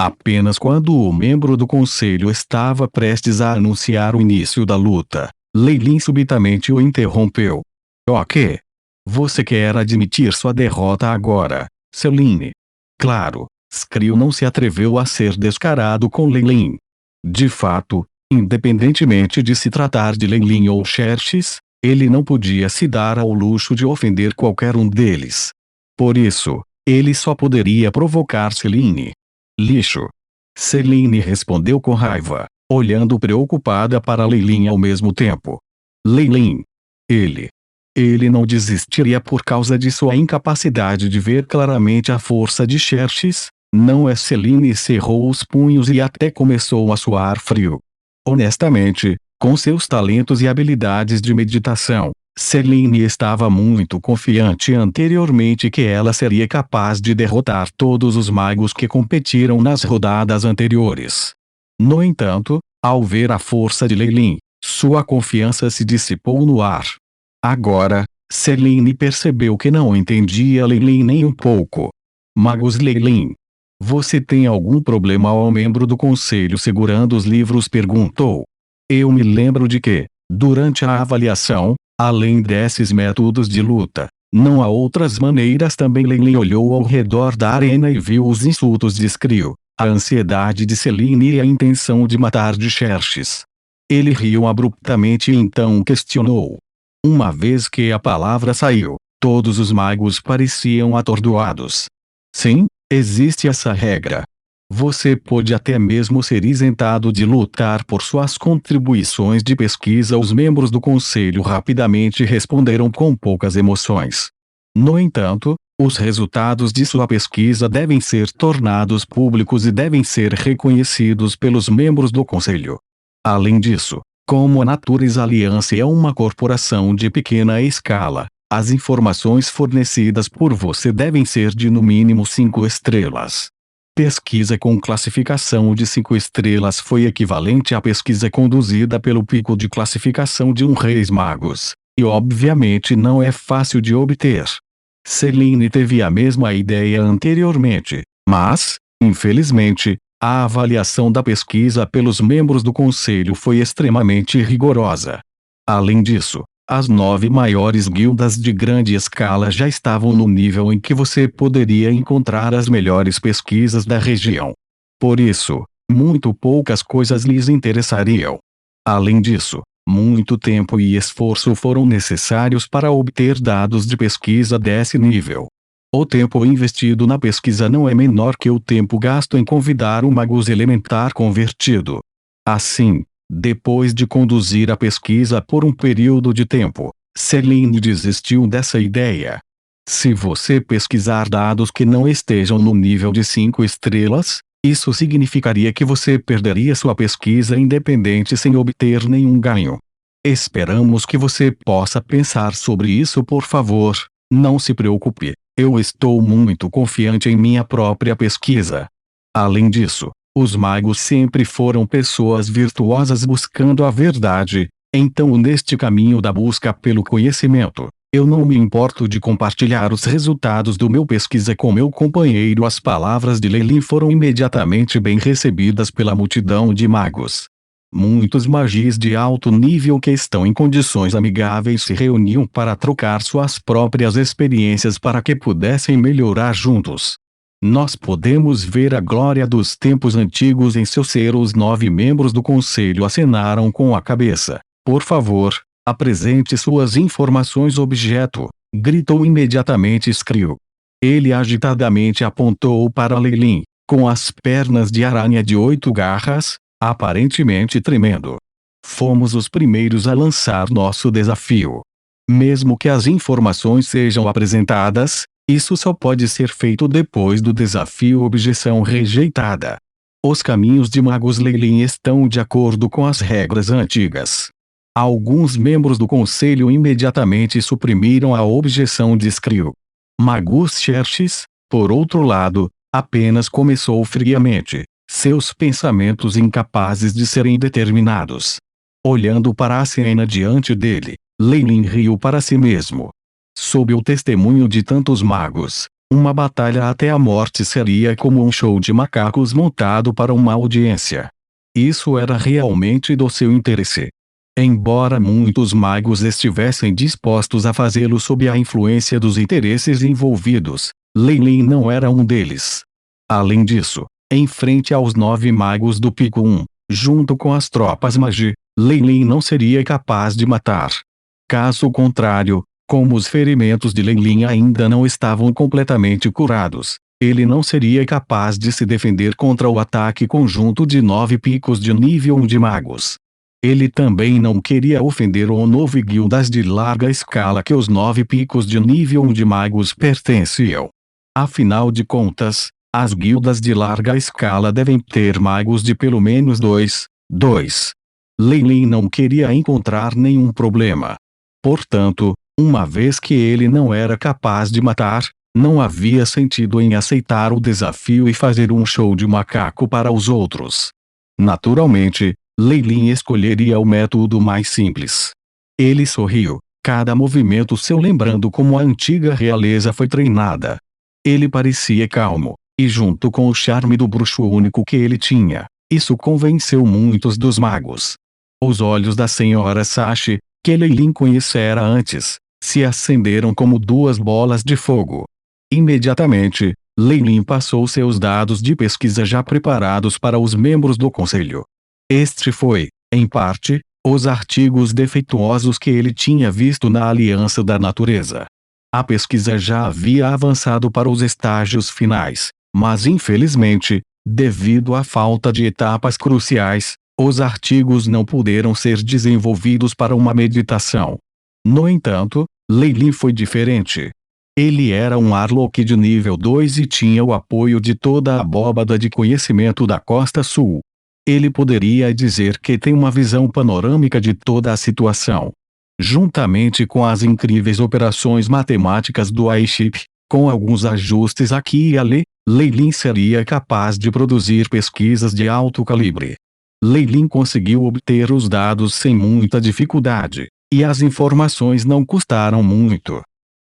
Apenas quando o membro do conselho estava prestes a anunciar o início da luta, Lei Lin subitamente o interrompeu. Ok. Você quer admitir sua derrota agora, Celine? Claro, Skrill não se atreveu a ser descarado com Lei Lin. De fato, independentemente de se tratar de Lei Lin ou Xerxes, ele não podia se dar ao luxo de ofender qualquer um deles. Por isso, ele só poderia provocar Celine. Lixo. Celine respondeu com raiva, olhando preocupada para Lei Lin ao mesmo tempo. Lei Lin. Ele não desistiria por causa de sua incapacidade de ver claramente a força de Xerxes, não é? Celine cerrou os punhos e até começou a suar frio. Honestamente, com seus talentos e habilidades de meditação, Celine estava muito confiante anteriormente que ela seria capaz de derrotar todos os magos que competiram nas rodadas anteriores. No entanto, ao ver a força de Lei Lin, sua confiança se dissipou no ar. Agora, Celine percebeu que não entendia Lei Lin nem um pouco. Magos Lei Lin. Você tem algum problema? O membro do conselho segurando os livros perguntou. Eu me lembro de que, durante a avaliação, além desses métodos de luta, não há outras maneiras. Também Lei Lin olhou ao redor da arena e viu os insultos de Skrill, a ansiedade de Celine e a intenção de matar de Xerxes. Ele riu abruptamente e então questionou. Uma vez que a palavra saiu, todos os magos pareciam atordoados. Sim, existe essa regra. Você pode até mesmo ser isentado de lutar por suas contribuições de pesquisa. Os membros do conselho rapidamente responderam com poucas emoções. No entanto, os resultados de sua pesquisa devem ser tornados públicos e devem ser reconhecidos pelos membros do conselho. Além disso, como a Natures Alliance é uma corporação de pequena escala, as informações fornecidas por você devem ser de no mínimo 5 estrelas. Pesquisa com classificação de 5 estrelas foi equivalente à pesquisa conduzida pelo pico de classificação de um Reis Magos, e obviamente não é fácil de obter. Celine teve a mesma ideia anteriormente, mas, infelizmente, a avaliação da pesquisa pelos membros do conselho foi extremamente rigorosa. Além disso, as 9 maiores guildas de grande escala já estavam no nível em que você poderia encontrar as melhores pesquisas da região. Por isso, muito poucas coisas lhes interessariam. Além disso, muito tempo e esforço foram necessários para obter dados de pesquisa desse nível. O tempo investido na pesquisa não é menor que o tempo gasto em convidar um Magus Elementar convertido. Assim, depois de conduzir a pesquisa por um período de tempo, Celine desistiu dessa ideia. Se você pesquisar dados que não estejam no nível de 5 estrelas, isso significaria que você perderia sua pesquisa independente sem obter nenhum ganho. Esperamos que você possa pensar sobre isso. Por favor, não se preocupe. Eu estou muito confiante em minha própria pesquisa. Além disso, os magos sempre foram pessoas virtuosas buscando a verdade, então neste caminho da busca pelo conhecimento, eu não me importo de compartilhar os resultados do meu pesquisa com meu companheiro. As palavras de Lei Lin foram imediatamente bem recebidas pela multidão de magos. Muitos magis de alto nível que estão em condições amigáveis se reuniam para trocar suas próprias experiências para que pudessem melhorar juntos. Nós podemos ver a glória dos tempos antigos em seu ser. Os 9 membros do conselho acenaram com a cabeça. Por favor, apresente suas informações. Objeto, gritou imediatamente Skrill. Ele agitadamente apontou para Lei Lin, com as pernas de aranha de 8 garras, aparentemente tremendo. Fomos os primeiros a lançar nosso desafio. Mesmo que as informações sejam apresentadas, isso só pode ser feito depois do desafio. Objeção rejeitada. Os caminhos de Magos Lei Lin estão de acordo com as regras antigas. Alguns membros do conselho imediatamente suprimiram a objeção de Skrill. Magus Xerxes, por outro lado, apenas começou friamente, seus pensamentos incapazes de serem determinados. Olhando para a cena diante dele, Lei Lin riu para si mesmo. Sob o testemunho de tantos magos, Uma batalha até a morte seria como um show de macacos montado para uma audiência. Isso era realmente do seu interesse. Embora muitos magos estivessem dispostos a fazê-lo sob a influência dos interesses envolvidos, Lei Lin não era um deles. Além disso, em frente aos 9 magos do Pico 1, junto com as tropas Magi, Lei Lin não seria capaz de matar. Caso contrário, como os ferimentos de Lei Lin ainda não estavam completamente curados, ele não seria capaz de se defender contra o ataque conjunto de 9 picos de nível 1 de magos. Ele também não queria ofender o novo guildas de larga escala que os 9 picos de nível 1 de magos pertenciam. Afinal de contas, as guildas de larga escala devem ter magos de pelo menos 2. Lei Lin não queria encontrar nenhum problema. Portanto, uma vez que ele não era capaz de matar, não havia sentido em aceitar o desafio e fazer um show de macaco para os outros. Naturalmente, Lei Lin escolheria o método mais simples. Ele sorriu, cada movimento seu lembrando como a antiga realeza foi treinada. Ele parecia calmo, e junto com o charme do bruxo único que ele tinha, isso convenceu muitos dos magos. Os olhos da senhora Sashi, que Lei Lin conhecera antes, se acenderam como 2 bolas de fogo. Imediatamente, Lei Lin passou seus dados de pesquisa já preparados para os membros do conselho. Este foi, em parte, os artigos defeituosos que ele tinha visto na Aliança da Natureza. A pesquisa já havia avançado para os estágios finais, mas infelizmente, devido à falta de etapas cruciais, os artigos não puderam ser desenvolvidos para uma meditação. No entanto, Lei Lin foi diferente. Ele era um Arlok de nível 2 e tinha o apoio de toda a abóbada de conhecimento da Costa Sul. Ele poderia dizer que tem uma visão panorâmica de toda a situação. Juntamente com as incríveis operações matemáticas do iChip, com alguns ajustes aqui e ali, Lei Lin seria capaz de produzir pesquisas de alto calibre. Lei Lin conseguiu obter os dados sem muita dificuldade, e as informações não custaram muito.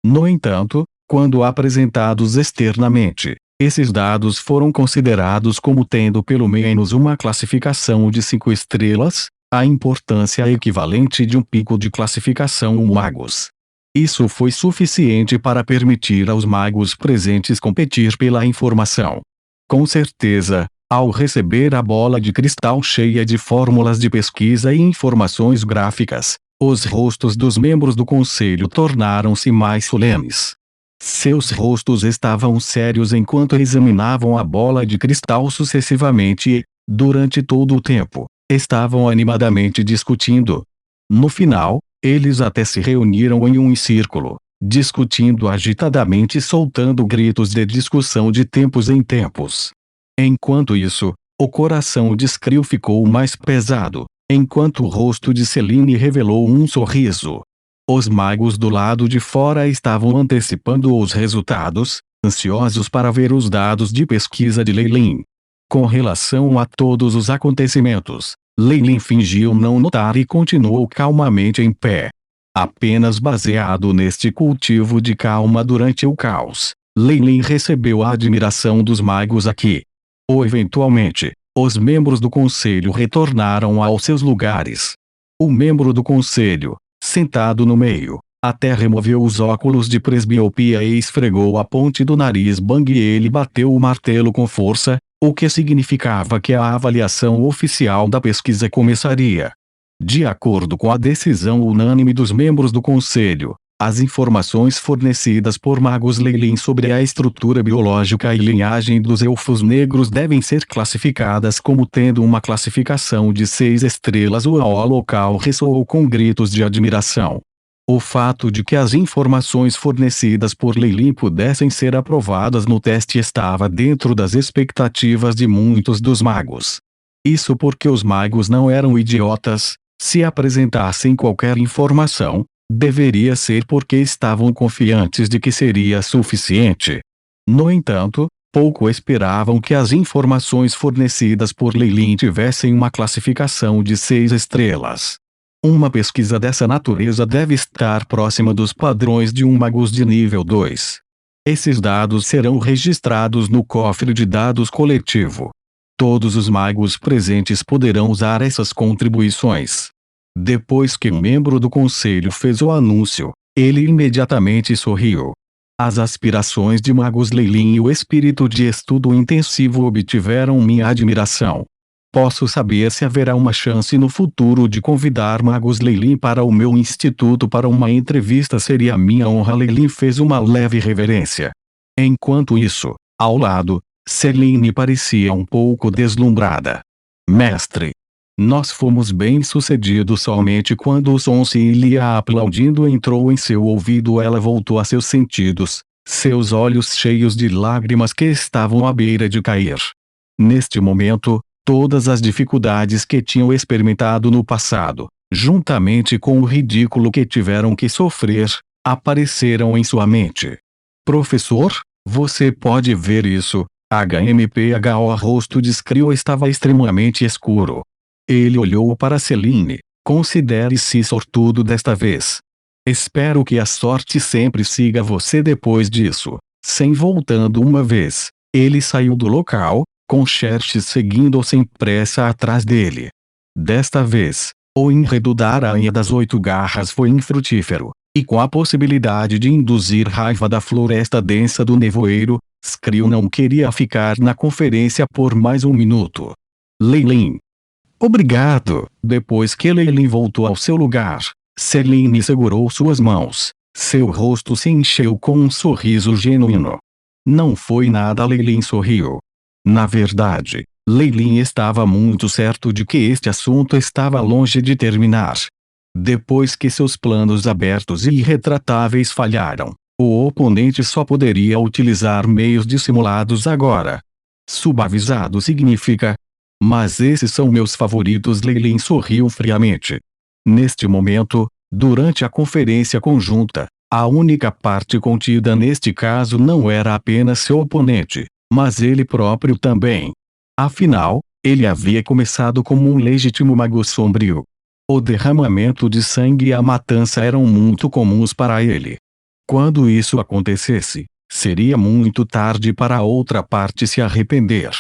No entanto, quando apresentados externamente, esses dados foram considerados como tendo pelo menos uma classificação de 5 estrelas, a importância equivalente de um pico de classificação magos. Isso foi suficiente para permitir aos magos presentes competir pela informação. Com certeza, ao receber a bola de cristal cheia de fórmulas de pesquisa e informações gráficas, os rostos dos membros do conselho tornaram-se mais solenes. Seus rostos estavam sérios enquanto examinavam a bola de cristal sucessivamente e, durante todo o tempo, estavam animadamente discutindo. No final, eles até se reuniram em um círculo, discutindo agitadamente e soltando gritos de discussão de tempos em tempos. Enquanto isso, o coração de Skrill ficou mais pesado, enquanto o rosto de Celine revelou um sorriso. Os magos do lado de fora estavam antecipando os resultados, ansiosos para ver os dados de pesquisa de Lei Lin. Com relação a todos os acontecimentos, Lei Lin fingiu não notar e continuou calmamente em pé. Apenas baseado neste cultivo de calma durante o caos, Lei Lin recebeu a admiração dos magos aqui. Ou eventualmente, os membros do conselho retornaram aos seus lugares. O membro do conselho, sentado no meio, até removeu os óculos de presbiopia e esfregou a ponte do nariz. Bang! E ele bateu o martelo com força, o que significava que a avaliação oficial da pesquisa começaria. De acordo com a decisão unânime dos membros do conselho, as informações fornecidas por magos Lei Lin sobre a estrutura biológica e linhagem dos elfos negros devem ser classificadas como tendo uma classificação de 6 estrelas. O local ressoou com gritos de admiração. O fato de que as informações fornecidas por Lei Lin pudessem ser aprovadas no teste estava dentro das expectativas de muitos dos magos. Isso porque os magos não eram idiotas. Se apresentassem qualquer informação, deveria ser porque estavam confiantes de que seria suficiente. No entanto, pouco esperavam que as informações fornecidas por Lei Lin tivessem uma classificação de 6 estrelas. Uma pesquisa dessa natureza deve estar próxima dos padrões de um magos de nível 2. Esses dados serão registrados no cofre de dados coletivo. Todos os magos presentes poderão usar essas contribuições. Depois que um membro do conselho fez o anúncio, ele imediatamente sorriu. As aspirações de magos Leilin e o espírito de estudo intensivo obtiveram minha admiração. Posso saber se haverá uma chance no futuro de convidar magos Leilin para o meu instituto para uma entrevista? Seria minha honra. Leilin fez uma leve reverência. Enquanto isso, ao lado, Celine parecia um pouco deslumbrada. Mestre, nós fomos bem-sucedidos. Somente quando o som se Ilia aplaudindo entrou em seu ouvido, ela voltou a seus sentidos, seus olhos cheios de lágrimas que estavam à beira de cair. Neste momento, todas as dificuldades que tinham experimentado no passado, juntamente com o ridículo que tiveram que sofrer, apareceram em sua mente. Professor, você pode ver isso? HMPHO. O rosto de Skrill estava extremamente escuro. Ele olhou para Celine. Considere-se sortudo desta vez. Espero que a sorte sempre siga você. Depois disso, sem voltando uma vez, ele saiu do local, com Xerxes seguindo sem pressa atrás dele. Desta vez, o enredo da Aranha das 8 Garras foi infrutífero, e com a possibilidade de induzir raiva da floresta densa do nevoeiro, Skrill não queria ficar na conferência por mais um minuto. Leilin. Obrigado. Depois que Leilin voltou ao seu lugar, Celine segurou suas mãos. Seu rosto se encheu com um sorriso genuíno. Não foi nada. Leilin sorriu. Na verdade, Leilin estava muito certo de que este assunto estava longe de terminar. Depois que seus planos abertos e irretratáveis falharam, o oponente só poderia utilizar meios dissimulados agora. Subavisado significa: mas esses são meus favoritos. Leilin sorriu friamente. Neste momento, durante a conferência conjunta, a única parte contida neste caso não era apenas seu oponente, mas ele próprio também. Afinal, ele havia começado como um legítimo mago sombrio. O derramamento de sangue e a matança eram muito comuns para ele. Quando isso acontecesse, seria muito tarde para a outra parte se arrepender.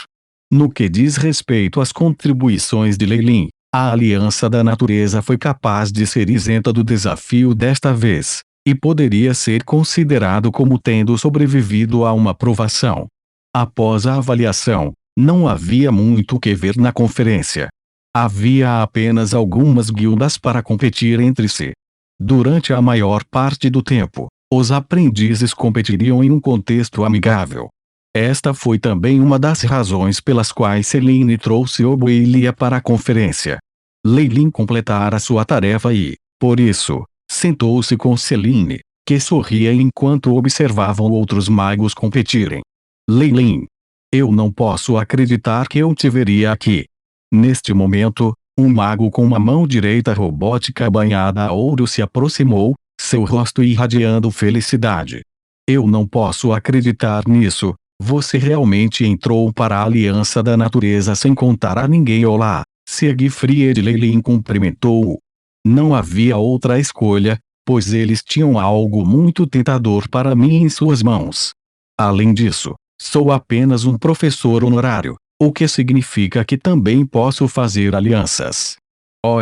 No que diz respeito às contribuições de Leilin, a Aliança da Natureza foi capaz de ser isenta do desafio desta vez, e poderia ser considerado como tendo sobrevivido a uma provação. Após a avaliação, não havia muito o que ver na conferência. Havia apenas algumas guildas para competir entre si. Durante a maior parte do tempo, os aprendizes competiriam em um contexto amigável. Esta foi também uma das razões pelas quais Celine trouxe Oboilia para a conferência. Leilin completara sua tarefa e, por isso, sentou-se com Celine, que sorria enquanto observavam outros magos competirem. Leilin. Eu não posso acreditar que eu te veria aqui. Neste momento, um mago com uma mão direita robótica banhada a ouro se aproximou, seu rosto irradiando felicidade. Eu não posso acreditar nisso. Você realmente entrou para a Aliança da Natureza sem contar a ninguém. Olá, Siegfried. Leilin cumprimentou-o. Não havia outra escolha, pois eles tinham algo muito tentador para mim em suas mãos. Além disso, sou apenas um professor honorário, o que significa que também posso fazer alianças.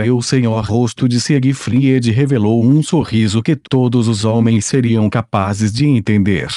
Eu sei. O rosto de Siegfried revelou um sorriso que todos os homens seriam capazes de entender.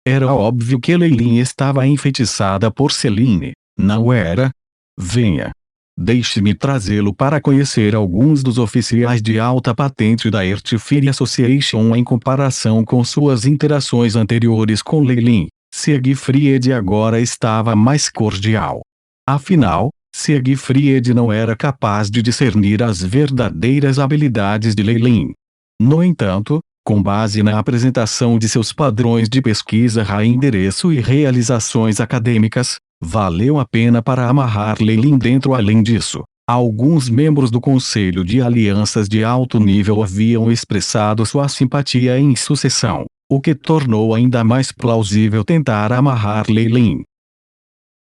Era óbvio que Leilin estava enfeitiçada por Celine, não era? Venha. Deixe-me trazê-lo para conhecer alguns dos oficiais de alta patente da Earthfire Association. Em comparação com suas interações anteriores com Leilin, Siegfried agora estava mais cordial. Afinal, Siegfried não era capaz de discernir as verdadeiras habilidades de Leilin. No entanto, com base na apresentação de seus padrões de pesquisa, endereço e realizações acadêmicas, valeu a pena para amarrar Leilin dentro. Além disso, alguns membros do Conselho de Alianças de alto nível haviam expressado sua simpatia em sucessão, o que tornou ainda mais plausível tentar amarrar Leilin.